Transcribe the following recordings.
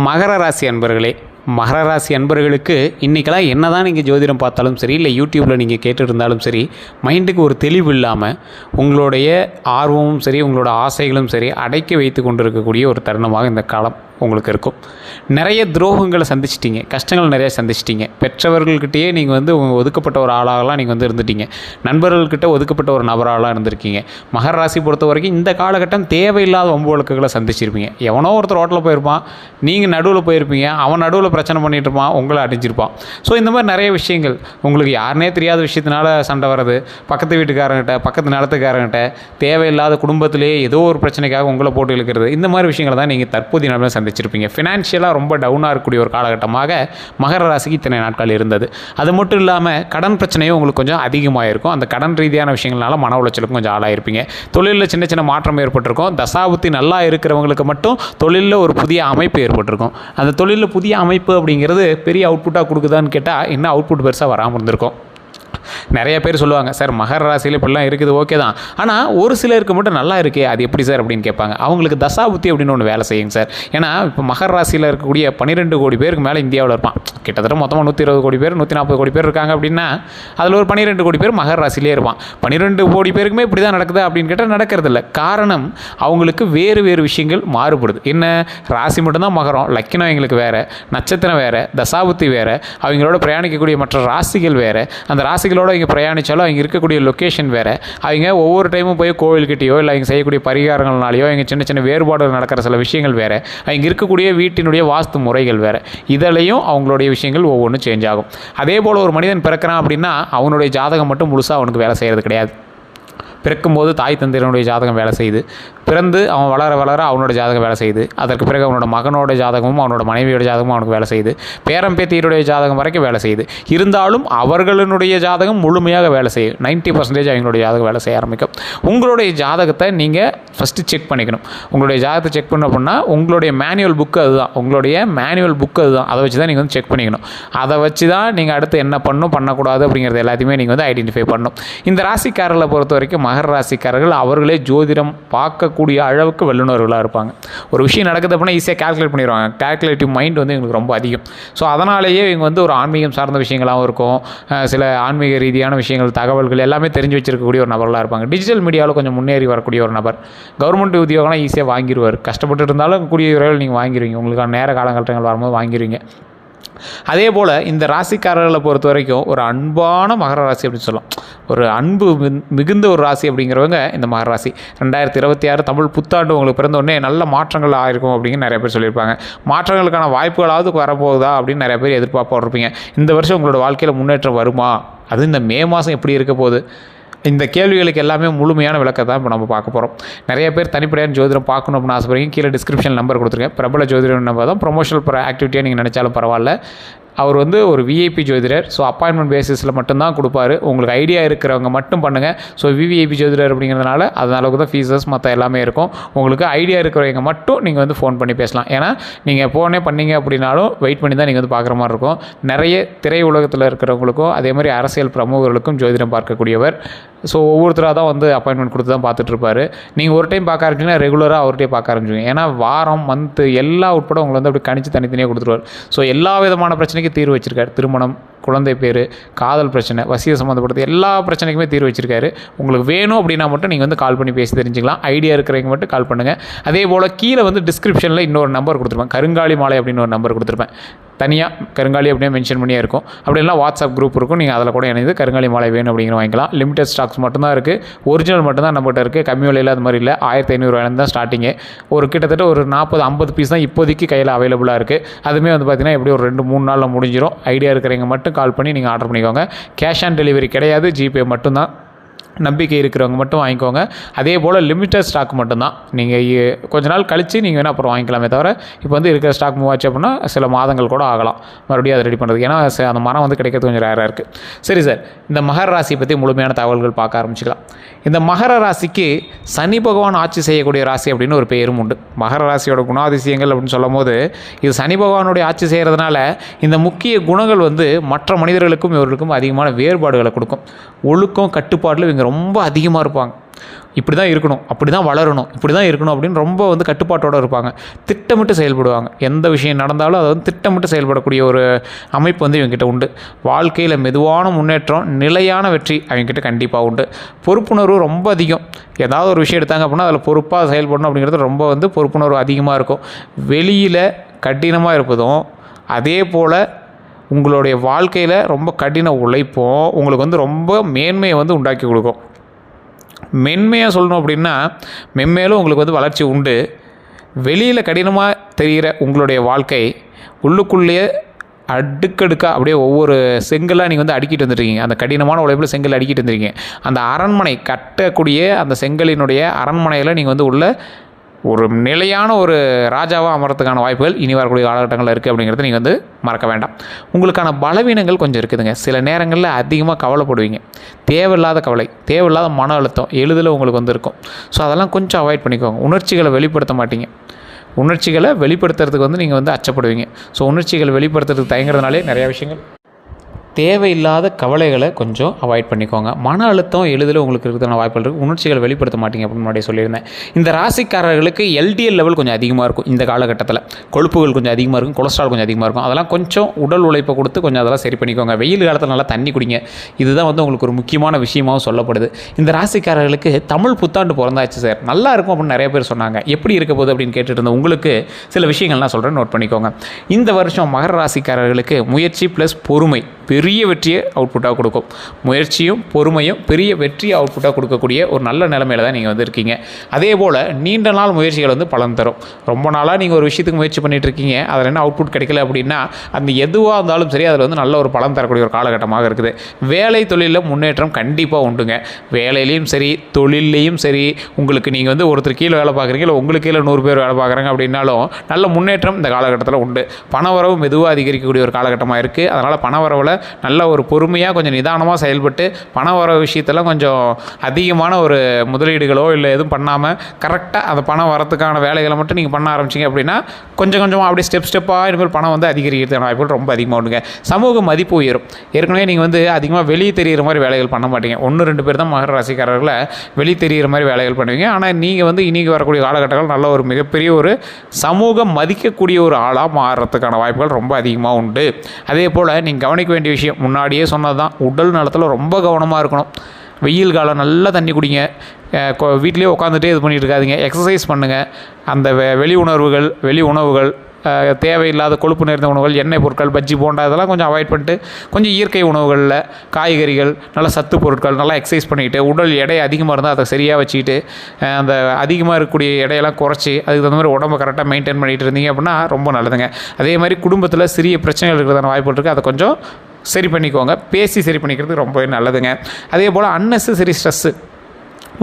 மகர ராசி அன்பர்களே, மகர ராசி அன்பர்களுக்கு இன்றைக்கெல்லாம் என்ன தான் நீங்கள் ஜோதிடம் பார்த்தாலும் சரி, இல்லை யூடியூப்பில் நீங்கள் கேட்டு இருந்தாலும் சரி, மைண்டுக்கு ஒரு தெளிவு இல்லாமல் உங்களுடைய ஆர்வமும் சரி, உங்களோட ஆசைகளும் சரி அடக்கி வைத்து கொண்டு இருக்கக்கூடிய ஒரு தருணமாக இந்த காலம் உங்களுக்கு இருக்கும். நிறைய துரோகங்களை சந்திச்சிட்டிங்க, கஷ்டங்கள் நிறையா சந்திச்சிட்டிங்க. பெற்றவர்கள்கிட்டயே நீங்கள் ஒதுக்கப்பட்ட ஒரு ஆளாகலாம் நீங்கள் இருந்துட்டீங்க. நண்பர்கள்கிட்ட ஒதுக்கப்பட்ட ஒரு நபராகலாம் இருந்திருக்கீங்க. மகர ராசி பொறுத்த வரைக்கும் இந்த காலகட்டம் தேவையில்லாத வம்பு வழக்குகளை சந்திச்சிருப்பீங்க. எவனோ ஒருத்தர் ரோட்டில் போயிருப்பான், நீங்கள் நடுவில் போயிருப்பீங்க, அவன் நடுவில் பிரச்சனை பண்ணிகிட்டு இருப்பான், உங்களை அடிச்சிருப்பான். ஸோ இந்த மாதிரி நிறைய விஷயங்கள் உங்களுக்கு யாருனே தெரியாத விஷயத்தினால சண்டை வர்றது, பக்கத்து வீட்டுக்காரங்கிட்ட, பக்கத்து நிலத்துக்காரங்கிட்ட, தேவையில்லாத குடும்பத்திலேயே ஏதோ ஒரு பிரச்சனைக்காக உங்களை போட்டு இழுக்கிறது, இந்த மாதிரி விஷயங்களை தான் நீங்கள் தற்போதைய நிலைமையில் சந்திச்சிருப்பீங்க. ஃபினான்ஷியலாக ரொம்ப டவுனாக இருக்கக்கூடிய ஒரு காலகட்டமாக மகர ராசிக்கு இத்தனை நாட்கள் இருந்தது. அது மட்டும் இல்லாமல் கடன் பிரச்சனையும் உங்களுக்கு கொஞ்சம் அதிகமாக இருக்கும். அந்த கடன் ரீதியான விஷயங்கள்னால மன உளைச்சலுக்கும் கொஞ்சம் ஆளாயிருப்பீங்க. தொழிலில் சின்ன சின்ன மாற்றம் ஏற்பட்டிருக்கும். தசாபுத்தி நல்லா இருக்கிறவங்களுக்கு மட்டும் தொழிலில் ஒரு புதிய அமைப்பு ஏற்பட்டிருக்கும். அந்த தொழிலில் புதிய அமைப்பு அப்படிங்கிறது பெரிய அவுட்புட்டாக கொடுக்குதான்னு கேட்டால் இன்னும் அவுட்புட் பெருசாக வராமல் இருந்திருக்கும். நிறைய பேர் சொல்லுவாங்க, சார் மகர ராசியில் இப்படிலாம் இருக்குது, ஓகே தான், ஆனால் ஒரு சிலருக்கு மட்டும் நல்லா இருக்கே, அது எப்படி சார் அப்படின்னு கேட்பாங்க. அவங்களுக்கு தசாபுத்தி அப்படின்னு ஒன்று வேலை செய்யுங்க சார். ஏன்னா இப்போ மகர ராசியில் இருக்கக்கூடிய 12 கோடி பேருக்கு மேலே இந்தியாவில் இருப்பான். கிட்டத்தட்ட மொத்தமாக 120 கோடி பேர் 140 கோடி பேர் இருக்காங்க அப்படின்னா அதில் ஒரு 12 கோடி பேர் மகர ராசிலே இருப்பான். 12 கோடி பேருக்குமே இப்படி தான் நடக்குது அப்படின்னு கேட்டால் நடக்கிறது இல்லை. காரணம் அவங்களுக்கு வேறு வேறு விஷயங்கள் மாறுபடுது. என்ன, ராசி மட்டும்தான் மகரம், லக்கினம் எங்களுக்கு வேறு, நட்சத்திரம் வேறு, தசாபுத்தி வேறு, அவங்களோட பிரயாணிக்கக்கூடிய மற்ற ராசிகள் வேறு, அந்த ராசிகளோட இங்கே பிரயாணித்தாலும் அவங்க இருக்கக்கூடிய லொக்கேஷன் வேறு. அவங்க ஒவ்வொரு டைமும் போய் கோவில்கிட்டையோ இல்லை அவங்க செய்யக்கூடிய பரிகாரங்கள்னாலேயோ இங்கே சின்ன சின்ன வேறுபாடுகள் நடக்கிற சில விஷயங்கள் வேறு, அவங்க இருக்கக்கூடிய வீட்டினுடைய வாஸ்து முறைகள் வேறு. இதிலையும் அவங்களுடைய விஷயங்கள் ஒவ்வொன்றும் சேஞ்ச் ஆகும். அதே போல் ஒரு மனிதன் பிறக்கிறான் அப்படின்னா அவனுடைய ஜாதகம் மட்டும் முழுசாக அவனுக்கு வேலை செய்கிறது கிடையாது. பிறக்கும்போது தாய் தந்தையனுடைய ஜாதகம் வேலை செய்யுது, பிறந்து அவன் வளர வளர அவனோட ஜாதகம் வேலை செய்யுது, அதற்கு பிறகு அவனோட மகனோட ஜாதகமும் அவனோட மனைவியோட ஜாதகமும் அவனுக்கு வேலை செய்யுது, பேரம்பேத்தியருடைய ஜாதகம் வரைக்கும் வேலை செய்யுது. இருந்தாலும் அவர்களுடைய ஜாதகம் முழுமையாக வேலை செய்யும். 90% அவங்களுடைய ஜாதகம் வேலை செய்ய ஆரம்பிக்கும். உங்களுடைய ஜாதகத்தை நீங்கள் ஃபஸ்ட்டு செக் பண்ணிக்கணும். உங்களுடைய ஜாதகத்தை செக் பண்ண அப்படின்னா உங்களுடைய மேனுவல் புக்கு அதுதான், உங்களுடைய மேனுவல் புக்கு அதுதான். அதை வச்சு தான் நீங்கள் செக் பண்ணிக்கணும். அதை வச்சு தான் நீங்கள் அடுத்து என்ன பண்ணக்கூடாது அப்படிங்கிறது எல்லாத்தையுமே நீங்கள் ஐடென்டிஃபை பண்ணணும். இந்த ராசிக்காரர்களை பொறுத்த வரைக்கும் மகர ராசிக்காரர்கள் அவர்களே ஜோதிடம் பார்க்கக்கூடிய அளவுக்கு வல்லுநர்களாக இருப்பாங்க. ஒரு விஷயம் நடக்குது அப்படின்னா ஈஸியாக கால்குலேட் பண்ணிடுவாங்க. கால்குலேட்டிவ் மைண்ட் எங்களுக்கு ரொம்ப அதிகம். ஸோ அதனாலேயே இவங்க ஒரு ஆன்மீகம் சார்ந்த விஷயங்களாகவும் இருக்கும், சில ஆன்மீக ரீதியான விஷயங்கள், தகவல்கள் எல்லாமே தெரிஞ்சு வச்சிருக்கக்கூடிய ஒரு நபர்களாக இருப்பாங்க. டிஜிட்டல் மீடியாவில் கொஞ்சம் முன்னேறி வரக்கூடிய ஒரு நபர். கவர்மெண்ட் உத்தியோகம்லாம் ஈஸியாக வாங்கிடுவார். கஷ்டப்பட்டு இருந்தாலும் கூடிய விரைவில் நீங்கள் வாங்கிடுவீங்க. உங்களுக்கான நேர காலகட்டங்கள் வரும்போது வாங்கிடுவீங்க. அதே போல் இந்த ராசிக்காரர்களை பொறுத்த வரைக்கும் ஒரு அன்பான மகர ராசி அப்படின்னு சொல்லலாம். ஒரு அன்பு மிகுந்த ஒரு ராசி அப்படிங்கிறவங்க இந்த மகர ராசி. 2026 தமிழ் புத்தாண்டு உங்களுக்கு பிறந்த உடனே நல்ல மாற்றங்கள் ஆகிருக்கும் அப்படின்னு நிறைய பேர் சொல்லியிருப்பாங்க. மாற்றங்களுக்கான வாய்ப்புகளாவது வரப்போகுதா அப்படின்னு நிறைய பேர் எதிர்பார்ப்போடு இருப்பீங்க. இந்த வருஷம் உங்களோட வாழ்க்கையில் முன்னேற்றம் வருமா, அது இந்த மே மாதம் எப்படி இருக்க போகுது, இந்த கேள்விகளுக்கு எல்லாமே முழுமையான விளக்கத்தை தான் இப்போ நம்ம பார்க்க போகிறோம். நிறைய பேர் தனிப்படையான ஜோதிடம் பார்க்கணும் அப்படின்னு ஆசைப்படுறீங்க. கீழே டிஸ்கிரிப்ஷன் நம்பர் கொடுத்துருக்கேன். பிரபல ஜோதிடம் நம்பர் தான். ப்ரொமோஷனல் ஆக்டிவிட்டியாக நீங்கள் நினச்சாலும் பரவாயில்ல. அவர் ஒரு விஐபி ஜோதிடர். ஸோ அப்பாயின்மெண்ட் பேசிஸில் மட்டும்தான் கொடுப்பாரு. உங்களுக்கு ஐடியா இருக்கிறவங்க மட்டும் பண்ணுங்கள். ஸோ விவிஐபி ஜோதிடர் அப்படிங்கிறதுனால அதன் அளவுக்கு தான் ஃபீஸஸ் மற்ற எல்லாமே இருக்கும். உங்களுக்கு ஐடியா இருக்கிறவங்க மட்டும் நீங்கள் ஃபோன் பண்ணி பேசலாம். ஏன்னா நீங்கள் ஃபோனே பண்ணீங்க அப்படின்னாலும் வெயிட் பண்ணி தான் நீங்கள் பார்க்குற மாதிரி இருக்கும். நிறைய திரை உலகத்தில் இருக்கிறவங்களுக்கும் அதே மாதிரி அரசியல் பிரமுகர்களுக்கும் ஜோதிடம் பார்க்கக்கூடியவர். ஸோ ஒவ்வொருத்தராக தான் அப்பாயின்மெண்ட் கொடுத்து தான் பார்த்துட்ருப்பாரு. நீங்கள் ஒரு டைம் பார்க்க ஆரம்பிச்சிங்கன்னா ரெகுலராக அவர்கிட்டே பார்க்க ஆரம்பிச்சிங்க. ஏன்னா வாரம் மந்த்து எல்லாம் உட்பட உங்களை அப்படி கணிச்சு தனித்தனியாக கொடுத்துருவார். ஸோ எல்லா விதமான பிரச்சனைக்கும் தீர்வு வச்சிருக்காரு. திருமணம், குழந்தை பேர், காதல் பிரச்சனை, வசிய சம்மந்தப்பட்டது எல்லா பிரச்சனைக்குமே தீர்வு வச்சிருக்காரு. உங்களுக்கு வேணும் அப்படின்னா மட்டும் நீங்கள் கால் பண்ணி பேசி தெரிஞ்சுக்கலாம். ஐடியா இருக்கிறவங்க மட்டும் கால் பண்ணுங்கள். அதே போல் கீழே டிஸ்கிரிப்ஷனில் இன்னொரு நம்பர் கொடுத்துருப்பேன், கருங்காலி மாலை அப்படின்னு ஒரு நம்பர் கொடுத்துருப்பேன். தனியாக கருங்காலி அப்படியே மென்ஷன் பண்ணியே இருக்கும். அப்படிலாம் வாட்ஸ்அப் குரூப் இருக்கும், நீங்கள் அதில் கூட இணைந்து கருங்காலி மாலை வேணும் அப்படிங்கிற வாங்கிக்கலாம். லிமிடெட் ஸ்டாக்ஸ் மட்டும்தான் இருக்குது. ஒரிஜினல் மட்டும்தான் நம்மகிட்ட இருக்குது. கம்மி விலையில் அது மாதிரி இல்லை. 1500 தான் ஸ்டார்டிங்கு. கிட்டத்தட்ட ஒரு 40-50 பீஸ் தான் இப்போதைக்கு கையில் அவைலபிளாக இருக்குது. அதுவுமே பார்த்திங்கன்னா எப்படி ஒரு 2-3 நாளில் முடிஞ்சிடும். ஐடியா இருக்கிறவங்க மட்டும் கால் பண்ணி நீங்கள் ஆர்டர் பண்ணிக்கோங்க. கேஷ் ஆன் டெலிவரி கிடையாது, ஜிபே மட்டும்தான். நம்பிக்கை இருக்கிறவங்க மட்டும் வாங்கிக்கோங்க. அதே போல் லிமிட்டட் ஸ்டாக் மட்டும்தான். நீங்கள் கொஞ்ச நாள் கழித்து நீங்கள் வேணால் அப்புறம் வாங்கிக்கலாமே தவிர இப்போ இருக்கிற ஸ்டாக் மூவ் ஆச்சு அப்படின்னா சில மாதங்கள் கூட ஆகலாம் மறுபடியும் அதை ரெடி பண்ணுறதுக்கு. ஏன்னா அந்த மரம் கிடைக்கிறது கொஞ்சம் ரேராக இருக்குது. சரி சார், இந்த மகர ராசியை பற்றி முழுமையான தகவல்கள் பார்க்க ஆரம்பிச்சிக்கலாம். இந்த மகர ராசிக்கு சனி பகவான் ஆட்சி செய்யக்கூடிய ராசி அப்படின்னு ஒரு பேரும் உண்டு. மகர ராசியோட குணாதிசயங்கள் அப்படின்னு சொல்லும் போது இது சனி பகவானுடைய ஆட்சி செய்கிறதுனால இந்த முக்கிய குணங்கள் மற்ற மனிதர்களுக்கும் இவர்களுக்கும் அதிகமான வேறுபாடுகளை கொடுக்கும். ஒழுக்கம், கட்டுப்பாட்டில் இவங்க ரொம்ப அதிகமாக இருப்பாங்க. இப்படி தான் இருக்கணும், அப்படி தான் வளரணும், இப்படி தான் இருக்கணும் அப்படின்னு ரொம்ப வந்து கட்டுப்பாட்டோடு இருப்பாங்க. திட்டமிட்டு செயல்படுவாங்க. எந்த விஷயம் நடந்தாலும் அதை வந்து திட்டமிட்டு செயல்படக்கூடிய ஒரு அமைப்பு வந்து இவங்ககிட்ட உண்டு. வாழ்க்கையில் மெதுவான முன்னேற்றம், நிலையான வெற்றி அவங்ககிட்ட கண்டிப்பாக உண்டு. பொறுப்புணர்வு ரொம்ப அதிகம். ஏதாவது ஒரு விஷயம் எடுத்தாங்க அப்படின்னா அதில் பொறுப்பாக செயல்படணும் அப்படிங்கிறது ரொம்ப வந்து பொறுப்புணர்வு அதிகமாக இருக்கும். வெளியில் கடினமாக இருப்பதும் அதே போல் உங்களுடைய வாழ்க்கையில் ரொம்ப கடின உழைப்பும் உங்களுக்கு வந்து ரொம்ப மேன்மையை வந்து உண்டாக்கி கொடுக்கும். மென்மையாக சொல்லணும் அப்படின்னா மென்மேலும் உங்களுக்கு வந்து வளர்ச்சி உண்டு. வெளியில் கடினமாக தெரிகிற உங்களுடைய வாழ்க்கை உள்ளுக்குள்ளேயே அடுக்கடுக்காக அப்படியே ஒவ்வொரு செங்கலாக நீங்கள் வந்து அடுக்கிட்டு வந்துருக்கீங்க. அந்த கடினமான உழைப்பில் செங்கல் அடுக்கிட்டு வந்துருக்கீங்க. அந்த அரண்மனை கட்டக்கூடிய அந்த செங்கலினுடைய அரண்மனையில் நீங்கள் வந்து உள்ள ஒரு நிலையான ஒரு ராஜாவாக அமரத்துக்கான வாய்ப்புகள் இனி வரக்கூடிய காலகட்டங்களில் இருக்குது அப்படிங்கிறத நீங்கள் வந்து மறக்க வேண்டாம். உங்களுக்கான பலவீனங்கள் கொஞ்சம் இருக்குதுங்க. சில நேரங்களில் அதிகமாக கவலைப்படுவீங்க. தேவையில்லாத கவலை, தேவையில்லாத மன அழுத்தம் எளிதில் உங்களுக்கு வந்து இருக்கும். ஸோ அதெல்லாம் கொஞ்சம் அவாய்ட் பண்ணிக்கோங்க. உணர்ச்சிகளை வெளிப்படுத்த மாட்டீங்க. உணர்ச்சிகளை வெளிப்படுத்துறதுக்கு வந்து நீங்கள் வந்து அச்சப்படுவீங்க. ஸோ உணர்ச்சிகளை வெளிப்படுத்துறதுக்கு தயங்குறதுனாலே நிறையா விஷயங்கள். தேவையில்லாத கவலைகளை கொஞ்சம் அவாய்ட் பண்ணிக்கோங்க. மன அழுத்தம் எளிதில் உங்களுக்கு இருக்கிறதான வாய்ப்புகள் இருக்குது. உணர்ச்சிகளை வெளிப்படுத்த மாட்டீங்க அப்படின்னு முன்னாடியே சொல்லியிருந்தேன். இந்த ராசிக்காரர்களுக்கு எல்டிஎல் லெவல் கொஞ்சம் அதிகமாக இருக்கும். இந்த காலகட்டத்தில் கொழுப்புகள் கொஞ்சம் அதிகமாக இருக்கும், கொலஸ்ட்ரால் கொஞ்சம் அதிகமாக இருக்கும். அதெல்லாம் கொஞ்சம் உடல் உழைப்பை கொடுத்து கொஞ்சம் அதெல்லாம் சரி பண்ணிக்கோங்க. வெயில் காலத்தில் நல்லா தண்ணி குடிங்க. இதுதான் வந்து உங்களுக்கு ஒரு முக்கியமான விஷயமாகவும் சொல்லப்படுது. இந்த ராசிக்காரர்களுக்கு தமிழ் புத்தாண்டு பிறந்தாச்சு சார், நல்லா இருக்கும் அப்படின்னு நிறைய பேர் சொன்னாங்க. எப்படி இருக்க போகுது அப்படின்னு கேட்டுட்டு இருந்தேன். உங்களுக்கு சில விஷயங்கள்லாம் சொல்கிறேன், நோட் பண்ணிக்கோங்க. இந்த வருஷம் மகர ராசிக்காரர்களுக்கு முயற்சி ப்ளஸ் பொறுமை பெரிய வெற்றியை அவுட்புட்டாக கொடுக்கும். முயற்சியும் பொறுமையும் பெரிய வெற்றியை அவுட்புட்டாக கொடுக்கக்கூடிய ஒரு நல்ல நிலைமையில் தான் நீங்கள் வந்து இருக்கீங்க. அதே போல் நீண்ட நாள் முயற்சிகள் வந்து பலன் தரும். ரொம்ப நாளாக நீங்கள் ஒரு விஷயத்துக்கு முயற்சி பண்ணிகிட்டு இருக்கீங்க, அதில் என்ன அவுட்புட் கிடைக்கல அப்படின்னா அந்த எதுவாக இருந்தாலும் சரி அதில் வந்து நல்ல ஒரு பலன் தரக்கூடிய ஒரு காலகட்டமாக இருக்குது. வேலை தொழிலில் முன்னேற்றம் கண்டிப்பாக உண்டுங்க. வேலையிலையும் சரி தொழிலையும் சரி உங்களுக்கு நீங்கள் வந்து ஒருத்தர் கீழே வேலை பார்க்குறீங்க, இல்லை உங்களுக்கு கீழே 100 பேர் வேலை பார்க்குறாங்க அப்படின்னாலும் நல்ல முன்னேற்றம் இந்த காலகட்டத்தில் உண்டு. பணவரவு மெதுவாக அதிகரிக்கக்கூடிய ஒரு காலகட்டமாக இருக்குது. அதனால் பணவரவில் நல்ல ஒரு பொறுமையாக கொஞ்சம் நிதானமாக செயல்பட்டு பண வர விஷயத்தெல்லாம் கொஞ்சம் அதிகமான ஒரு முதலீடுகளோ இல்லை எதுவும் பண்ணாமல் கரெக்டாக அந்த பணம் வரத்துக்கான வேலைகளை மட்டும் நீங்கள் பண்ண ஆரம்பிச்சிங்க அப்படின்னா கொஞ்சம் கொஞ்சமாக அப்படியே ஸ்டெப்பாக இனிமேல் பணம் வந்து அதிகரிக்கிறதுக்கான வாய்ப்புகள் ரொம்ப அதிகமாக உண்டுங்க. சமூக மதிப்பு உயரும். ஏற்கனவே நீங்கள் வந்து அதிகமாக வெளியே தெரிகிற மாதிரி வேலைகள் பண்ண மாட்டீங்க. 1-2 பேர் தான் மகர ராசிக்காரர்களை வெளியே தெரிகிற மாதிரி வேலைகள் பண்ணுவீங்க. ஆனால் நீங்கள் வந்து இன்றைக்கி வரக்கூடிய காலகட்டங்கள் நல்ல ஒரு மிகப்பெரிய ஒரு சமூகம் மதிக்கக்கூடிய ஒரு ஆளாக மாறுறதுக்கான வாய்ப்புகள் ரொம்ப அதிகமாக உண்டு. அதே போல் நீங்கள் கவனிக்க வேண்டிய விஷயம் முன்னாடியே சொன்னது தான், உடல் நலத்தில் ரொம்ப கவனமாக இருக்கணும். வெயில் காலம் நல்லா தண்ணி குடிங்க. வீட்டிலே உட்காந்துட்டே இது பண்ணிட்டு இருக்காதீங்க. எக்ஸசைஸ் பண்ணுங்கள். அந்த வெளி உணவுகள் தேவையில்லாத கொழுப்பு நிறைந்த உணவுகள், எண்ணெய் பொருட்கள், பஜ்ஜி போண்டா இதெல்லாம் கொஞ்சம் அவாய்ட் பண்ணிட்டு கொஞ்சம் இயற்கை உணவுகளில் காய்கறிகள், நல்ல சத்து பொருட்கள், நல்லா எக்ஸசைஸ் பண்ணிக்கிட்டு உடல் எடை அதிகமாக இருந்தால் அதை சரியாக வச்சுக்கிட்டு அந்த அதிகமாக இருக்கக்கூடிய எடையெல்லாம் குறைச்சி அதுக்கு தகுந்த மாதிரி உடம்பை கரெக்டாக மெயின்டைன் பண்ணிகிட்டு இருந்தீங்க அப்படின்னா ரொம்ப நல்லதுங்க. அதே மாதிரி குடும்பத்தில் சிறிய பிரச்சனைகள் இருக்கிறதான வாய்ப்புகள் இருக்குது. அதை கொஞ்சம் சரி பண்ணிக்கோங்க. பேசி சரி பண்ணிக்கிறது ரொம்பவே நல்லதுங்க. அதே போல் அன்னெசரி ஸ்ட்ரெஸ்ஸு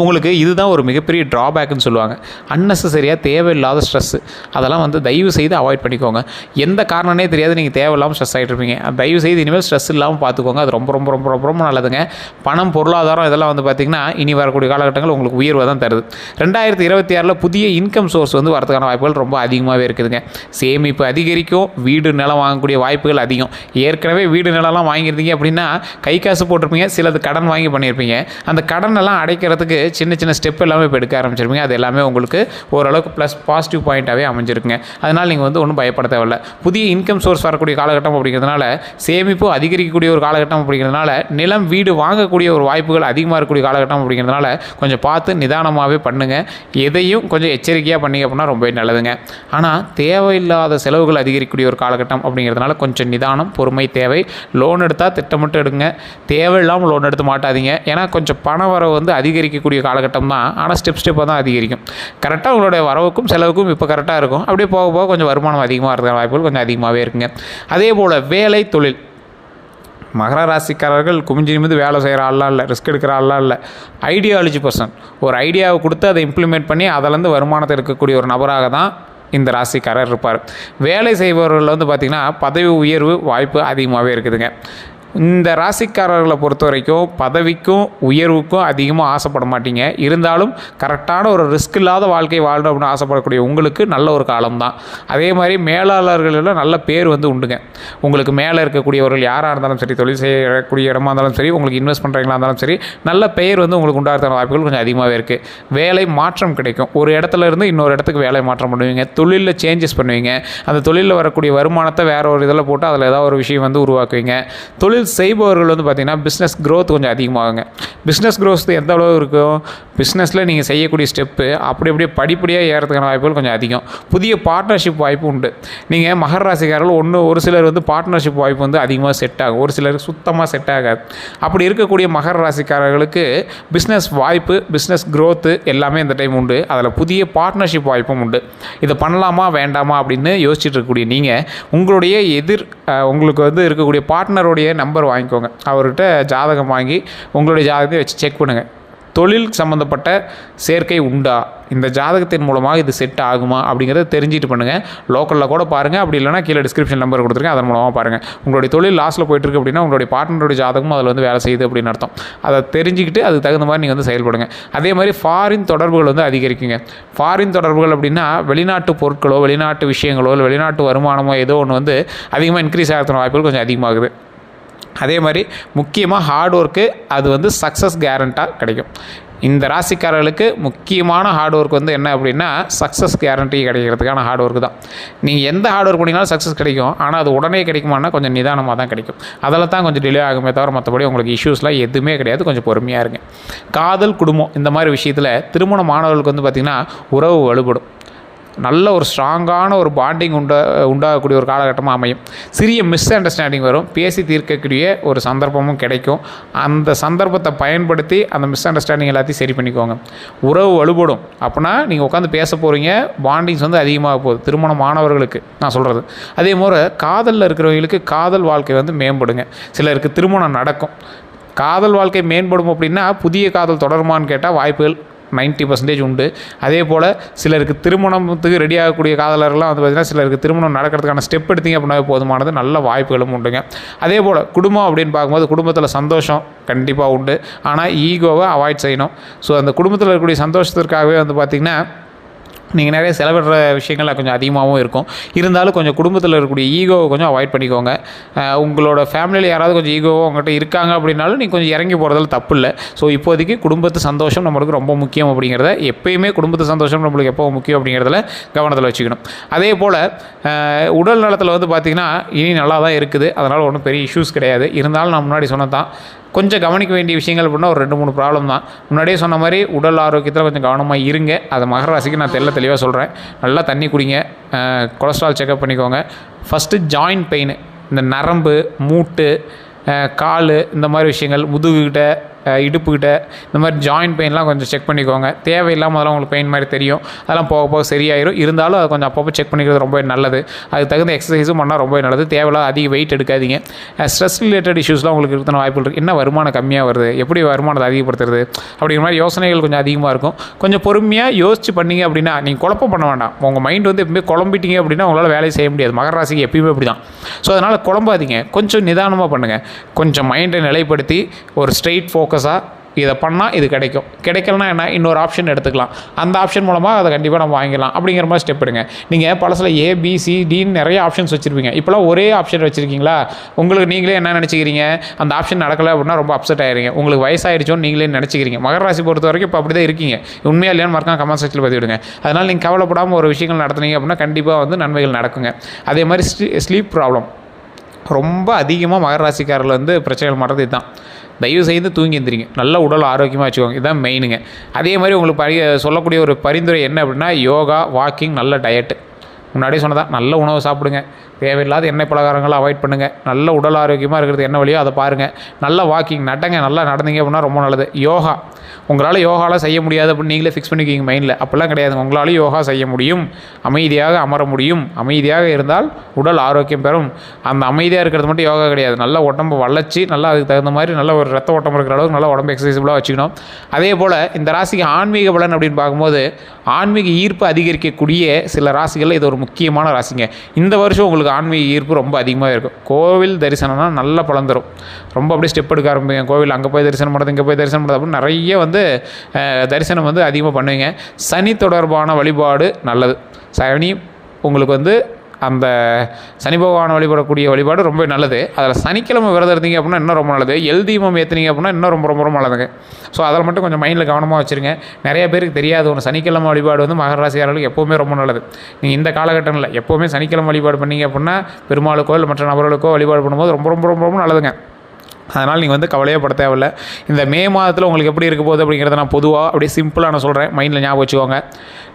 உங்களுக்கு இதுதான் ஒரு மிகப்பெரிய ட்ராபேக்குன்னு சொல்லுவாங்க. அன்னெசரியாக தேவையில்லாத ஸ்ட்ரெஸ்ஸு அதெல்லாம் வந்து தயவு செய்து அவாய்ட் பண்ணிக்கோங்க. எந்த காரணமே தெரியாது நீங்கள் தேவையில்லாமல் ஸ்ட்ரெஸ் ஆகிட்டு இருப்பீங்க. தயவு செய்து இனிமேல் ஸ்ட்ரெஸ் இல்லாமல் பார்த்துக்கோங்க. அது ரொம்ப ரொம்ப ரொம்ப ரொம்ப ரொம்ப நல்லதுங்க. பணம், பொருளாதாரம் இதெல்லாம் வந்து பார்த்திங்கன்னா இனி வரக்கூடிய காலகட்டங்கள் உங்களுக்கு உயர்வை தான் தருது. 2026 புதிய இன்கம் சோர்ஸ் வந்து வரதுக்கான வாய்ப்புகள் ரொம்ப அதிகமாகவே இருக்குதுங்க. சேமிப்பு அதிகரிக்கும். வீடு நிலம் வாங்கக்கூடிய வாய்ப்புகள் அதிகம். ஏற்கனவே வீடு நிலம்லாம் வாங்கியிருந்தீங்க அப்படின்னா கை காசு போட்டிருப்பீங்க, சிலது கடன் வாங்கி பண்ணியிருப்பீங்க. அந்த கடன் எல்லாம் அடைக்கிறதுக்கு சின்ன சின்ன ஸ்டெப் எல்லாமே இப்போ எடுக்க ஆரம்பிச்சிருப்பீங்க. அது எல்லாமே உங்களுக்கு ஓரளவுக்கு ப்ளஸ் பாசிட்டிவ் பாயிண்ட்டாகவே அமைஞ்சிருக்குங்க. அதனால் நீங்கள் வந்து ஒன்றும் பயப்பட தேவையில்லை. புதிய இன்கம் சோர்ஸ் வரக்கூடிய காலகட்டம் அப்படிங்கிறதுனால சேமிப்பு அதிகரிக்கக்கூடிய ஒரு காலகட்டம் அப்படிங்கிறதுனால நிலம் வீடு வாங்கக்கூடிய ஒரு வாய்ப்புகள் அதிகமாக இருக்கக்கூடிய காலகட்டம் அப்படிங்கிறதுனால கொஞ்சம் பார்த்து நிதானமாகவே பண்ணுங்கள். எதையும் கொஞ்சம் எச்சரிக்கையாக பண்ணிங்க அப்படின்னா ரொம்பவே நல்லதுங்க. ஆனால் தேவையில்லாத செலவுகள் அதிகரிக்கக்கூடிய ஒரு காலகட்டம் அப்படிங்கிறதுனால கொஞ்சம் நிதானம், பொறுமை தேவை. லோன் எடுத்தால் திட்டமிட்டு எடுங்க. தேவையில்லாமல் லோன் எடுத்து மாட்டாதீங்க. ஏன்னா கொஞ்சம் பண வரவு வந்து அதிகரிக்கக்கூடிய காலகட்டம் தான். ஆனால் ஸ்டெப்பாக தான் அதிகரிக்கும். கரெக்டாக உங்களுடைய வரவுக்கும் செலவுக்கும் இப்போ கரெக்டாக இருக்கும். அப்படியே போக போக கொஞ்சம் வருமானம் அதிகமாக இருக்கிற வாய்ப்புகள் கொஞ்சம் அதிகமாகவே இருக்குங்க. அதே போல் வேலை தொழில் மகர ராசிக்காரர்கள் குமிஞ்சி நிமிந்து வேலை செய்கிற ஆள்லாம் இல்லை, ரிஸ்க் எடுக்கிற ஆள்லாம் இல்லை. Ideology person. ஒரு ஐடியாவை கொடுத்து அதை இம்ப்ளிமெண்ட் பண்ணி அதிலேருந்து வருமானத்தை இருக்கக்கூடிய ஒரு நபராக தான் இந்த ராசிக்காரர் இருப்பார். வேலை செய்பவர்கள் வந்து பார்த்திங்கன்னா பதவி உயர்வு வாய்ப்பு அதிகமாகவே இருக்குதுங்க. இந்த ராசிக்காரர்களை பொறுத்த வரைக்கும் பதவிக்கும் உயர்வுக்கும் அதிகமாக ஆசைப்பட மாட்டீங்க. இருந்தாலும் கரெக்டான ஒரு ரிஸ்க் இல்லாத வாழ்க்கை வாழணும் அப்படின்னு ஆசைப்படக்கூடிய உங்களுக்கு நல்ல ஒரு காலம் தான். அதே மாதிரி மேலாளர்களெல்லாம் நல்ல பேர் வந்து உண்டுங்க. உங்களுக்கு மேலே இருக்கக்கூடியவர்கள் யாராக இருந்தாலும் சரி, தொழில் செய்யக்கூடிய இடமா இருந்தாலும் சரி, உங்களுக்கு இன்வெஸ்ட் பண்ணுறீங்களா இருந்தாலும் சரி, நல்ல பெயர் வந்து உங்களுக்கு உண்டாகிறதுக்கான வாய்ப்புகள் கொஞ்சம் அதிகமாகவே இருக்குது. வேலை மாற்றம் கிடைக்கும். ஒரு இடத்துல இருந்து இன்னொரு இடத்துக்கு வேலை மாற்றம் பண்ணுவீங்க. தொழிலில் சேஞ்சஸ் பண்ணுவீங்க. அந்த தொழிலில் வரக்கூடிய வருமானத்தை வேறு ஒரு இதில் போட்டு அதில் ஏதாவது ஒரு விஷயம் வந்து உருவாக்குவீங்க. தொழில் செய்பவர்கள் வந்து பார்த்திங்கன்னா பிஸ்னஸ் க்ரோத் கொஞ்சம் அதிகமாகுங்க. பிஸ்னஸ் க்ரோத் எந்த அளவு இருக்கும், பிஸ்னஸில் நீங்கள் செய்யக்கூடிய ஸ்டெப்பு அப்படியே படிப்படியாக ஏறதுக்கான வாய்ப்புகள் கொஞ்சம் அதிகம். புதிய பார்ட்னர்ஷிப் வாய்ப்பு உண்டு. நீங்கள் மகர ராசிக்காரர்கள் ஒரு சிலர் வந்து பார்ட்னர்ஷிப் வாய்ப்பு வந்து அதிகமாக செட் ஆகும், ஒரு சிலருக்கு சுத்தமாக செட் ஆகாது. அப்படி இருக்கக்கூடிய மகர ராசிக்காரர்களுக்கு பிஸ்னஸ் வாய்ப்பு, பிஸ்னஸ் க்ரோத்து எல்லாமே இந்த டைம் உண்டு. அதில் புதிய பார்ட்னர்ஷிப் வாய்ப்பும் உண்டு. இதை பண்ணலாமா வேண்டாமா அப்படின்னு யோசிச்சுட்டு இருக்கக்கூடிய நீங்கள் உங்களுடைய உங்களுக்கு வந்து இருக்கக்கூடிய பார்ட்னருடைய நம்பர் வாங்கிக்கோங்க. அவர்கிட்ட ஜாதகம் வாங்கி உங்களுடைய ஜாதகத்தை வச்சு செக் பண்ணுங்கள். தொழில் சம்மந்தப்பட்ட சேர்க்கை உண்டா, இந்த ஜாதகத்தின் மூலமாக இது செட் ஆகுமா அப்படிங்கிறத தெரிஞ்சுட்டு பண்ணுங்கள். லோக்கலில் கூட பாருங்கள், அப்படி இல்லைனா கீழே டிஸ்கிரிப்ஷன் நம்பர் கொடுத்துருக்கேன், அதன் மூலமாக பாருங்கள். உங்களுடைய தொழில் லாஸில் போயிட்டுருக்கு அப்படின்னா உங்களுடைய பார்ட்னருடைய ஜாதகமும் அதில் வந்து வேலை செய்யுது அப்படின்னு அர்த்தம். அதை தெரிஞ்சுக்கிட்டு அதுக்கு தகுந்த மாதிரி நீங்கள் வந்து செயல்படுங்க. அதே மாதிரி ஃபாரின் தொடர்புகள் வந்து அதிகரிக்குங்க. ஃபாரின் தொடர்புகள் அப்படின்னா வெளிநாட்டு பொருட்களோ, வெளிநாட்டு விஷயங்களோ, இல்லை வெளிநாட்டு வருமானமோ ஏதோ ஒன்று வந்து அதிகமாக இன்க்ரீஸ் ஆகிறதுன வாய்ப்புகள் கொஞ்சம் அதிகமாகுது. அதே மாதிரி முக்கியமாக ஹார்ட் ஒர்க்கு அது வந்து சக்ஸஸ் கேரண்டாக கிடைக்கும். இந்த ராசிக்காரர்களுக்கு முக்கியமான ஹார்ட் ஒர்க் வந்து என்ன அப்படின்னா சக்ஸஸ் கேரண்டி கிடைக்கிறதுக்கான ஹார்ட் ஒர்க் தான். நீங்கள் எந்த ஹார்ட் ஒர்க் பண்ணிங்கனாலும் சக்ஸஸ் கிடைக்கும். ஆனால் அது உடனே கிடைக்குமானா கொஞ்சம் நிதானமாக தான் கிடைக்கும். அதில் தான் கொஞ்சம் டிலே ஆகுமே தவிர மற்றபடி உங்களுக்கு இஷ்யூஸ்லாம் எதுவுமே கிடையாது. கொஞ்சம் பொறுமையாக இருங்க. காதல், குடும்பம் இந்த மாதிரி விஷயத்தில் திருமணமானவர்களுக்கு வந்து பார்த்திங்கன்னா உறவு வலுப்படும். நல்ல ஒரு ஸ்ட்ராங்கான ஒரு பாண்டிங் உண்டாகக்கூடிய ஒரு காலகட்டமாக அமையும். சிறிய மிஸ் அண்டர்ஸ்டாண்டிங் வரும், பேசி தீர்க்கக்கூடிய ஒரு சந்தர்ப்பமும் கிடைக்கும். அந்த சந்தர்ப்பத்தை பயன்படுத்தி அந்த மிஸ் அண்டர்ஸ்டாண்டிங் எல்லாத்தையும் சரி பண்ணிக்கோங்க. உறவு வலுப்படும். அப்படின்னா நீங்கள் உட்காந்து பேச போகிறீங்க, பாண்டிங்ஸ் வந்து அதிகமாக போகுது திருமணமானவர்களுக்கு நான் சொல்கிறது. அதே மாதிரி காதலில் இருக்கிறவங்களுக்கு காதல் வாழ்க்கை வந்து மேம்படுங்க. சிலருக்கு திருமணம் நடக்கும். காதல் வாழ்க்கை மேம்படும் அப்படின்னா புதிய காதல் தொடருமான்னு கேட்டால் வாய்ப்புகள் 90% உண்டு. அதே போல் சிலருக்கு திருமணத்துக்கு ரெடி ஆகக்கூடிய காதலர்கள்லாம் வந்து பார்த்திங்கன்னா சிலருக்கு திருமணம் நடக்கிறதுக்கான ஸ்டெப் எடுத்தீங்க அப்படின்னா போதுமானது, நல்ல வாய்ப்புகளும் உண்டுங்க. அதே போல் குடும்பம் அப்படின்னு பார்க்கும்போது குடும்பத்தில் சந்தோஷம் கண்டிப்பாக உண்டு. ஆனால் ஈகோவை அவாய்ட் செய்யணும். ஸோ அந்த குடும்பத்தில் இருக்கக்கூடிய சந்தோஷத்திற்காகவே வந்து பார்த்திங்கன்னா நீங்கள் நிறைய செலவிடுற விஷயங்கள் கொஞ்சம் அதிகமாகவும் இருக்கும். இருந்தாலும் கொஞ்சம் குடும்பத்தில் இருக்கக்கூடிய ஈகோவை கொஞ்சம் அவாய்ட் பண்ணிக்கோங்க. உங்களோட ஃபேமிலியில் யாராவது கொஞ்சம் ஈகோவோ உங்கள்கிட்ட இருக்காங்க அப்படின்னாலும் நீங்கள் கொஞ்சம் இறங்கி போகிறதுல தப்பு இல்லை. ஸோ இப்போதைக்கு குடும்பத்து சந்தோஷம் நம்மளுக்கு ரொம்ப முக்கியம் அப்படிங்கிறத, எப்பயுமே குடும்பத்து சந்தோஷம் நம்மளுக்கு எப்போ முக்கியம் அப்படிங்கிறதுல கவனத்தில் வச்சுக்கணும். அதே போல் உடல் நலத்தில் வந்து பார்த்திங்கன்னா இனி நல்லா தான் இருக்குது. அதனால் ஒன்றும் பெரிய இஷ்யூஸ் கிடையாது. இருந்தாலும் நான் முன்னாடி சொன்னது தான், கொஞ்சம் கவனிக்க வேண்டிய விஷயங்கள் அப்படின்னா ஒரு 2-3 ப்ராப்ளம் தான். முன்னாடியே சொன்ன மாதிரி உடல் ஆரோக்கியத்தில் கொஞ்சம் கவனமாக இருங்க. அதை மகர ராசிக்கு நான் தெளிவாக சொல்கிறேன். நல்லா தண்ணி குடிங்க, கொலஸ்ட்ரால் செக்அப் பண்ணிக்கோங்க. ஃபஸ்ட்டு ஜாயிண்ட் பெயின், இந்த நரம்பு, மூட்டு, கால், இந்த மாதிரி விஷயங்கள், முதுகுகிட்ட, இடுப்புக்கிட்ட இந்த மாதிரி ஜாயிண்ட் பெயின்லாம் கொஞ்சம் செக் பண்ணிக்கோங்க. தேவையில்லாமல் அதெல்லாம் உங்களுக்கு பெயின் மாதிரி தெரியும். அதெல்லாம் போக போக சரியாயிரும். இருந்தாலும் அதை கொஞ்சம் அப்பப்போ செக் பண்ணிக்கிறது ரொம்ப நல்லது. அதுக்கு தகுந்த எக்ஸசைஸும் பண்ணால் ரொம்ப நல்லது. தேவையில்லாத அதிக வெயிட் எடுக்காதீங்க. ஸ்ட்ரெஸ் ரிலேட்டட் இஷ்யூஸ்லாம் உங்களுக்கு இருக்கிற வாய்ப்புகள் இருக்குது. என்ன வருமானம் கம்மியாக வருது, எப்படி வருமானத்தை அதிகப்படுத்துறது அப்படிங்கிற மாதிரி யோசனைகள் கொஞ்சம் அதிகமாக இருக்கும். கொஞ்சம் பொறுமையாக யோசிச்சு பண்ணிங்க அப்படின்னா நீங்கள் குழப்பம் பண்ண வேண்டாம். உங்கள் மைண்ட் வந்து எப்பவுமே குழம்பிட்டீங்க அப்படின்னா உங்களால் வேலையை செய்ய முடியாது. மகர ராசிக்கு எப்பயுமே அப்படி தான். ஸோ அதனால் குழம்பாதீங்க, கொஞ்சம் நிதானமாக பண்ணுங்கள். கொஞ்சம் மைண்டை நிலைப்படுத்தி ஒரு ஸ்ட்ரெயிட் ஃபோக்கஸாக இதை பண்ணால் இது கிடைக்கும், கிடைக்கலனா என்ன இன்னொரு ஆப்ஷன் எடுத்துக்கலாம், அந்த ஆப்ஷன் மூலமாக அதை கண்டிப்பாக நம்ம வாங்கிக்கலாம் அப்படிங்கிற மாதிரி ஸ்டெப் எடுங்க. நீங்கள் பழசில் ABCDன்னு நிறைய ஆப்ஷன்ஸ் வச்சுருப்பீங்க. இப்போலாம் ஒரே ஆப்ஷன் வச்சுருக்கீங்களா? உங்களுக்கு நீங்களே என்ன நினச்சிக்கிறீங்க, அந்த ஆப்ஷன் நடக்கலை அப்படின்னா ரொம்ப அப்செட் ஆகிடுங்க. உங்களுக்கு வயசாகிடுச்சோன்னு நீங்களே நினச்சிக்கிறீங்க. மகர ராசி பொறுத்த வரைக்கும் இப்போ அப்படி தான் இருக்கீங்க. உண்மையாக இல்லையான்னு மறக்காம கமெண்ட் செக்ஷனில் பதிவிடுங்க. அதனால் நீங்கள் கவலைப்படாமல் ஒரு விஷயங்கள் நடத்துனீங்க அப்படின்னா கண்டிப்பாக வந்து நன்மைகள் நடக்குங்க. அதே மாதிரி ஸ்லீப் ப்ராப்ளம் ரொம்ப அதிகமாக மகர ராசிக்காரர்கள் வந்து பிரச்சனைகள் மாட்டுறது இதுதான். தயவு செய்து தூங்கி எழுந்திரிங்க, நல்ல உடல் ஆரோக்கியமாக வச்சுக்கோங்க. இதுதான் மெயினுங்க. அதே மாதிரி உங்களுக்கு சொல்லக்கூடிய ஒரு பரிந்துரை என்ன அப்படின்னா யோகா, வாக்கிங், நல்ல டயட்டு. முன்னாடியே சொன்னதான், நல்ல உணவு சாப்பிடுங்க, தேவையில்லாத எண்ணெய் பலகாரங்களை அவாய்ட் பண்ணுங்கள். நல்ல உடல் ஆரோக்கியமாக இருக்கிறது என்ன வழியோ அதை பாருங்கள். நல்ல வாக்கிங் நடங்க, நல்லா நடந்தீங்க அப்படின்னா ரொம்ப நல்லது. யோகா உங்களால் யோகாவில் செய்ய முடியாது அப்படின்னு நீங்களே ஃபிக்ஸ் பண்ணிக்கிங்க மைண்டில். அப்படிலாம் கிடையாது. உங்களால் யோகா செய்ய முடியும், அமைதியாக அமர முடியும். அமைதியாக இருந்தால் உடல் ஆரோக்கியம் பெறும். அந்த அமைதியாக இருக்கிறது மட்டும் யோகா கிடையாது. நல்ல உடம்பு வளர்ச்சி, நல்லா அதுக்கு தகுந்த மாதிரி நல்ல ஒரு ரத்த ஓட்டம் இருக்கிற அளவுக்கு நல்லா உடம்பு எக்ஸசைஸபிளாக வச்சுக்கணும். அதே போல் இந்த ராசிக்கு ஆன்மீக பலன் அப்படின்னு பார்க்கும்போது ஆன்மீக ஈர்ப்பு அதிகரிக்கக்கூடிய சில ராசிகளில் இது ஒரு முக்கியமான ராசிங்க. இந்த வருஷம் உங்களுக்கு ஆன்மீக ஈர்ப்பு ரொம்ப அதிகமாக இருக்கும். கோவில் தரிசனம்னா நல்ல பலன் தரும். ரொம்ப அப்படியே ஸ்டெப் எடுக்க ஆரம்பிங்க. கோவில் அங்கே போய் தரிசனம் பண்ணுறது, இங்கே போய் தரிசனம் பண்ணுறது அப்படின்னு நிறைய வந்து தரிசனம் வந்து அதிகமாக பண்ணுவீங்க. சனி தொடர்பான வழிபாடு நல்லது. சனி உங்களுக்கு வந்து அந்த சனி பகவானை வழிபடக்கூடிய வழிபாடு ரொம்ப நல்லது. அதில் சனிக்கிழமை விரதம் இருந்தீங்க அப்படின்னா இன்னும் ரொம்ப நல்லது. எல் தீபம் ஏற்றுனீங்க அப்படின்னா இன்னும் ரொம்ப ரொம்ப ரொம்ப நல்லதுங்க. ஸோ அதில் மட்டும் கொஞ்சம் மைண்டில் கவனமாக வச்சுருங்க. நிறைய பேருக்கு தெரியாது ஒன்று, சனிக்கிழமை வழிபாடு வந்து மகர ராசிக்காரர்களுக்கு எப்போவுமே ரொம்ப நல்லது. நீங்கள் இந்த காலகட்டத்தில் எப்போவுமே சனிக்கிழமை வழிபாடு பண்ணீங்க அப்படின்னா பெருமாளுக்கோ இல்லை மற்ற நபர்களுக்கோ வழிபாடு பண்ணும்போது ரொம்ப ரொம்ப ரொம்ப ரொம்ப நல்லதுங்க. அதனால் நீங்கள் வந்து கவலையே பட தேவையில்லை. இந்த மே மாதத்தில் உங்களுக்கு எப்படி இருக்க போகுது அப்படிங்கிறத நான் பொதுவாக அப்படியே சிம்பிளாக நான் சொல்கிறேன், மைண்டில் ஞாபகம் வச்சுக்கோங்க.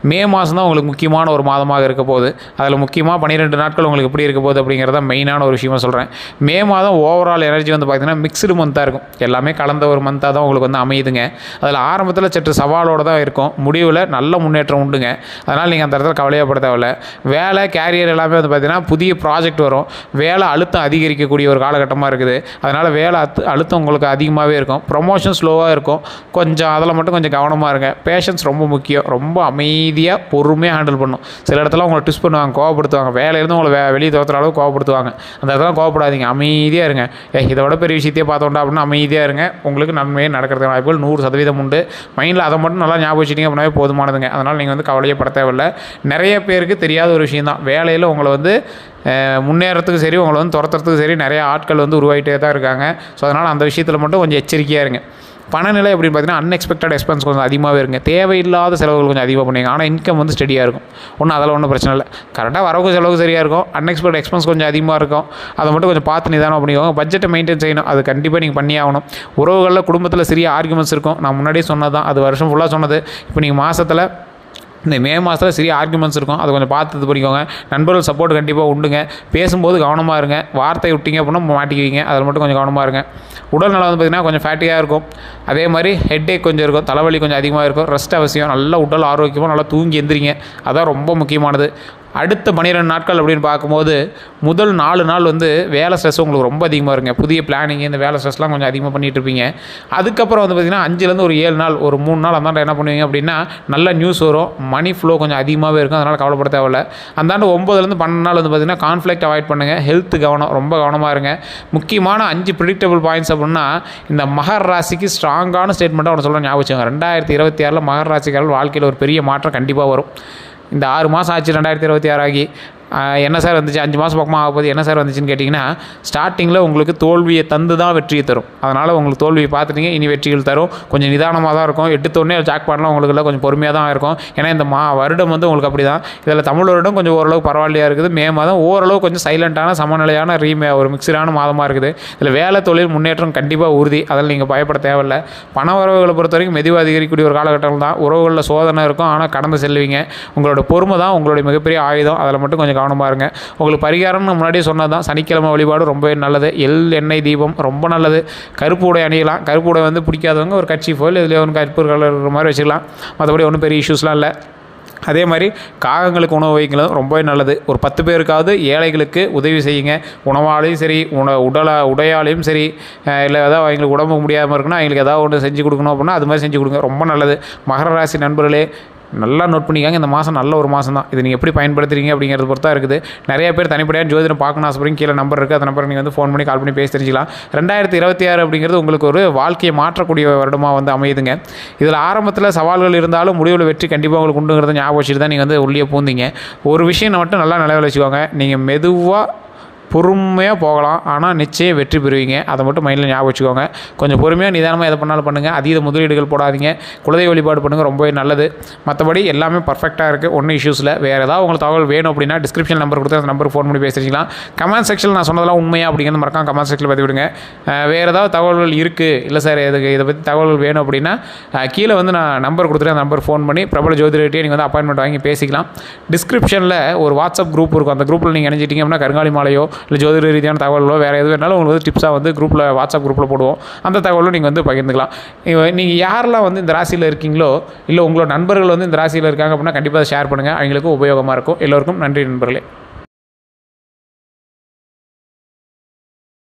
மே மாதம் தான் உங்களுக்கு முக்கியமான ஒரு மாதமாக இருக்க போகுது. அதில் முக்கியமாக 12 நாட்கள் உங்களுக்கு எப்படி இருக்க போகுது அப்படிங்கிறத மெயினான ஒரு விஷயமாக சொல்கிறேன். மே மாதம் ஓவரால் எனர்ஜி வந்து பார்த்திங்கன்னா மிக்ஸ்டு மந்த்தாக இருக்கும். எல்லாமே கலந்த ஒரு மந்தாக தான் உங்களுக்கு வந்து அமையுதுங்க. அதில் ஆரம்பத்தில் சற்று சவாலோடு தான் இருக்கும், முடிவில் நல்ல முன்னேற்றம் உண்டுங்க. அதனால் நீங்கள் அந்த இடத்துல கவலையாக பட தேவையில்லை. வேலை கேரியர் எல்லாமே வந்து பார்த்திங்கன்னா புதிய ப்ராஜெக்ட் வரும். வேலை அழுத்தம் அதிகரிக்கக்கூடிய ஒரு காலகட்டமாக இருக்குது. அதனால் வேலை அழுத்தம் உங்களுக்கு அதிகமாகவே இருக்கும். ப்ரொமோஷன் ஸ்லோவாக இருக்கும். கொஞ்சம் அதில் மட்டும் கொஞ்சம் கவனமாக இருங்க. பேஷன்ஸ் ரொம்ப முக்கியம். ரொம்ப அமைதியாக பொறுமையாக ஹேண்டில் பண்ணணும். சில இடத்துல உங்களை ட்விஸ்ட் பண்ணுவாங்க, கோவப்படுத்துவாங்க. வேலையிலேருந்து உங்களை வெளியே தோற்றுற அளவுக்கு கோவப்படுத்துவாங்க. அந்த இடத்துல கோவப்படாதீங்க, அமைதியாக இருங்க. இதை விட பெரிய விஷயத்தையே பார்த்தோம்டா அப்படின்னா அமைதியாக இருங்க. உங்களுக்கு நன்மையே நடக்கிறதுக்கு வாய்ப்புகள் 100% உண்டு. மைண்டில் அதை மட்டும் நல்லா ஞாபகம் வச்சுட்டிங்க அப்படின்னாவே போதுமானதுங்க. அதனால் நீங்கள் வந்து கவலையே பட தேவையில்லை. நிறைய பேருக்கு தெரியாத ஒரு விஷயம் தான், வேலையில் உங்களை வந்து முன்னேறத்துக்கு சரி, உங்களை வந்து துரத்துறதுக்கு சரி நிறைய ஆட்கள் வந்து உருவாகிட்டே தான் இருக்காங்க. ஸோ அதனால் அந்த விஷயத்தில் மட்டும் கொஞ்சம் எச்சரிக்கையாக இருங்க. பணநிலை அப்படின்னு பார்த்தீங்கன்னா அன்எக்ஸ்பெக்டட் எக்ஸ்பென்ஸ் கொஞ்சம் அதிகமாகவே இருங்க. தேவையில்லாத செலவுகள் கொஞ்சம் அதிகமாக பண்ணுவீங்க. ஆனால் இன்கம் வந்து ஸ்டெடியாக இருக்கும். அதெல்லாம் ஒன்றும் பிரச்சனை இல்லை. கரெக்டாக வரவுக்கு செலவுக்கு சரியாக இருக்கும். அன்எக்ஸ்பெக்டட் எக்ஸ்பென்ஸ் கொஞ்சம் அதிகமாக இருக்கும். அதை மட்டும் கொஞ்சம் பார்த்து நிதானம் பண்ணிக்கோங்க. பட்ஜெட்டை மெயின்டைன் செய்யணும். அது கண்டிப்பாக நீங்கள் பண்ணி ஆகணும். உறவுகளில் குடும்பத்தில் சிறிய ஆர்குமெண்ட்ஸ் இருக்கும். நான் முன்னாடியே சொன்னது தான், அது வருஷம் ஃபுல்லாக சொன்னது. இப்போ நீங்கள் மாதத்தில் இந்த மே மாதத்தில் சிறிய ஆர்குமெண்ட்ஸ் இருக்கும். அதை கொஞ்சம் பார்த்து இது பண்ணிக்கோங்க. நண்பர்கள் சப்போர்ட் கண்டிப்பாக உண்டுங்க. பேசும்போது கவனமாக இருங்க. வார்த்தை விட்டிங்க அப்படின்னா மாட்டிக்குவீங்க. அதில் மட்டும் கொஞ்சம் கவனமாக இருங்க. உடல்நலம் வந்து பார்த்திங்கன்னா கொஞ்சம் ஃபேட்டியாக இருக்கும். அதே மாதிரி ஹெட்டேக் கொஞ்சம் இருக்கும். தலைவலி கொஞ்சம் அதிகமாக இருக்கும். ரெஸ்ட் அவசியம். நல்லா உடல் ஆரோக்கியமாக நல்லா தூங்கி எந்திரிங்க. அதான் ரொம்ப முக்கியமானது. அடுத்த 12 நாட்கள் அப்படின்னு பார்க்கும்போது முதல் 4 நாள் வந்து வேலை ஸ்ட்ரெஸ் உங்களுக்கு ரொம்ப அதிகமாக இருங்க. புதிய பிளானிங், இந்த வேலை ஸ்ட்ரெஸ்லாம் கொஞ்சம் அதிகமாக பண்ணிகிட்டு இருப்பீங்க. அதுக்கப்புறம் வந்து பார்த்திங்கன்னா 5லேருந்து ஒரு 7 நாள், ஒரு 3 நாள் அந்தாண்ட என்ன பண்ணுவீங்க அப்படின்னா நல்ல நியூஸ் வரும். மணி ஃப்ளோ கொஞ்சம் அதிகமாகவே இருக்கும். அதனால் கவலைப்பட தேவையில்லை. அந்தாண்டு 9லேருந்து 12 நாள் வந்து பார்த்திங்கன்னா கான்ஃப்ளிக்ட் அவாய்ட் பண்ணுங்கள். ஹெல்த் கவனம், ரொம்ப கவனமாக இருங்க. முக்கியமான 5 ப்ரிடிக்டபிள் பாயிண்ட்ஸ் அப்படின்னா இந்த மகர ராசிக்கு ஸ்ட்ராங்கான ஸ்டேட்மெண்ட்டாக ஒன்று சொல்கிறேன், ஞாபகம் வச்சுக்கோங்க. 2026 மகர ராசிக்காரர்கள் வாழ்க்கையில் ஒரு பெரிய மாற்றம் கண்டிப்பாக வரும். இந்த 6 மாதம் ஆச்சு 2026 ஆகி, என்ன சார் வந்துச்சு, 5 மாதம் பக்கமாக ஆக போகுது, என்ன சார் வந்துச்சுன்னு கேட்டிங்கன்னா, ஸ்டார்டிங்கில் உங்களுக்கு தோல்வியை தந்து தான் வெற்றியை தரும். அதனால் உங்களுக்கு தோல்வியை பார்த்துட்டீங்க, இனி வெற்றிகள் தரும். கொஞ்சம் நிதானமாக தான் இருக்கும். எடுத்தோடனே ஜாக் பண்ணலாம் உங்களுக்கு இல்லை, கொஞ்சம் பொறுமையாக தான் இருக்கும். ஏன்னா இந்த வருடம் வந்து உங்களுக்கு அப்படி தான். இதில் தமிழ் வருடம் கொஞ்சம் ஓரளவு பரவாயில்லையாக இருக்குது. மே மாதம் ஓரளவு கொஞ்சம் சைலண்ட்டான சமநிலையான ஒரு மிக்சரான மாதமாக இருக்குது. இதில் வேலை தொழில் முன்னேற்றம் கண்டிப்பாக உறுதி. அதில் நீங்கள் பயப்பட தேவையில்லை. பண வரவுகளை பொறுத்த வரைக்கும் மெதுவாக அதிகரிக்கக்கூடிய ஒரு காலகட்டம் தான். உறவுகளில் சோதனை இருக்கும், ஆனால் கடந்து செல்வீங்க. உங்களோட பொறுமை தான் உங்களுடைய மிகப்பெரிய ஆயுதம். அதில் மட்டும் கொஞ்சம் கவனமாக இருங்க. உங்களுக்கு பரிகாரம்னு முன்னாடியே சொன்னது தான், சனிக்கிழமை வழிபாடு ரொம்பவே நல்லது. எண்ணெய் தீபம் ரொம்ப நல்லது. கருப்பு உடை அணியலாம். கருப்பு உடை வந்து பிடிக்காதவங்க ஒரு கட்சி போல் இதில் ஒன்று கருப்பு கலர் இருக்கிற மாதிரி வச்சுக்கலாம். மற்றபடி ஒன்றும் பெரிய இஷ்யூஸ்லாம் இல்லை. அதே மாதிரி காகங்களுக்கு உணவு வைக்கிறதும் ரொம்பவே நல்லது. ஒரு 10 பேருக்காவது ஏழைகளுக்கு உதவி செய்யுங்க. உணவாலையும் சரி, உடையாலையும் சரி, இல்லை ஏதாவது அவங்களுக்கு உடம்புக்கு முடியாமல் இருக்குன்னா அவங்களுக்கு ஏதாவது ஒன்று செஞ்சு கொடுக்கணும் அப்படின்னா அது மாதிரி செஞ்சு கொடுங்க. ரொம்ப நல்லது. மகர ராசி நண்பர்களே, நல்லா நோட் பண்ணிக்காங்க. இந்த மாதம் நல்ல ஒரு மாதம் தான். இது நீங்கள் எப்படி பயன்படுத்துறீங்க அப்படிங்கிறது பொறுத்தா இருக்குது. நிறைய பேர் தனிப்படையாக ஜோதிடம் பார்க்கணும் ஆசைப்படுறீங்க. கீழே நம்பர் இருக்குது. அந்த நம்பர் நீங்கள் வந்து ஃபோன் பண்ணி கால் பண்ணி பேசி தெரிஞ்சிக்கலாம். 2026 அப்படிங்கிறது உங்களுக்கு ஒரு வாழ்க்கையை மாற்றக்கூடிய வருடமாக வந்து அமையுதுங்க. இதில் ஆரம்பத்தில் சவால்கள் இருந்தாலும் முடிவில் வெற்றி கண்டிப்பாக உங்களுக்கு உண்டுங்கிறத ஞாபகம் வச்சுட்டு தான் நீங்கள் வந்து உள்ளே பூந்தீங்க. ஒரு விஷயம் மட்டும் நல்லா நிலையில் வச்சுக்கோங்க. நீங்கள் மெதுவாக பொறுமையாக போகலாம், ஆனால் நிச்சயம் வெற்றி பெறுவீங்க. அதை மட்டும் மைண்டில் ஞாபகம் வச்சுக்கோங்க. கொஞ்சம் பொறுமையாக நிதானமாக எதை பண்ணாலும் பண்ணுங்கள். அதீத முதலீடுகள் போடாதீங்க. குலதெய்வ வழிபாடு பண்ணுங்கள், ரொம்பவே நல்லது. மற்றபடி எல்லாமே பர்ஃபெக்டாக இருக்குது, ஒன்றும் இஷ்யூஸ் இல்லை. வேறு ஏதாவது உங்களுக்கு தகவல் வேணும் அப்படின்னா டிஸ்கிரிப்ஷன் நம்பர் கொடுத்து அந்த நம்பருக்கு ஃபோன் பண்ணி பேசிக்கலாம். கமெண்ட் செக்ஷனில் நான் சொன்னதெல்லாம் உண்மையாக அப்படிங்கிறது மறக்காம கமெண்ட் செக்ஷனில் பற்றி விடுங்க. வேறு ஏதாவது தகவல்கள் இருக்குது, இல்லை சார் இதை பற்றி தகவல்கள் வேணும் அப்படின்னா கீழே வந்து நான் நம்பர் கொடுத்துட்டு அந்த நம்பர் ஃபோன் பண்ணி பிரபல ஜோதிடர்கிட்டே நீங்கள் வந்து அப்பாயின்மெண்ட் வாங்கி பேசிக்கலாம். டிஸ்கிரிப்ஷனில் ஒரு வாட்ஸ்அப் குரூப் இருக்கும். அந்த குரூப்பில் நீங்கள் இணைஞ்சிட்டிங்க அப்படின்னா கருங்காலி மாலையோ இல்லை ஜோதிட ரீதியான தகவலோ வேறு எது வேணாலும் உங்களுக்கு வந்து டிப்ஸாக வந்து குரூப்பில் வாட்ஸ்அப் குரூப்பில் போடுவோம். அந்த தகவலும் நீங்கள் வந்து பகிர்ந்துக்கலாம். நீங்கள் யாரெல்லாம் வந்து இந்த ராசியில் இருக்கீங்களோ, இல்லை உங்களோட நண்பர்கள் வந்து இந்த ராசியில் இருக்காங்க அப்படின்னா கண்டிப்பாக ஷேர் பண்ணுங்கள். அவங்களுக்கும் உபயோகமாக இருக்கும். எல்லோருக்கும் நன்றி நண்பர்களே.